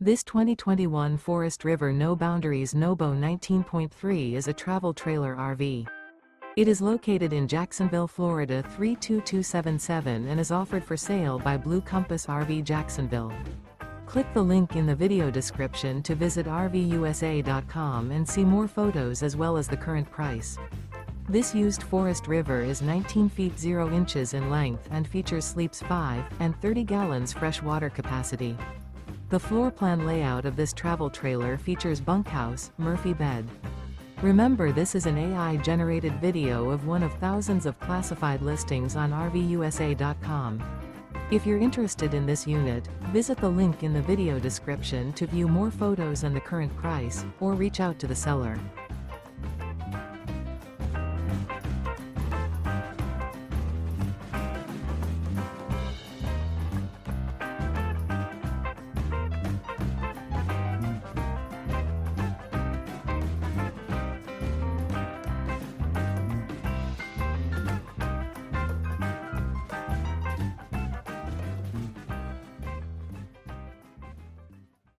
This 2021 Forest River No Boundaries Nobo 19.3 is a travel trailer RV. It is located in Jacksonville, Florida 32277 and is offered for sale by Blue Compass RV Jacksonville. Click the link in the video description to visit RVUSA.com and see more photos as well as the current price. This used Forest River is 19 feet 0 inches in length and features sleeps 5 and 30 gallons fresh water capacity. The floor plan layout of this travel trailer features bunkhouse, Murphy bed. Remember, this is an AI-generated video of one of thousands of classified listings on RVUSA.com. If you're interested in this unit, visit the link in the video description to view more photos and the current price, or reach out to the seller.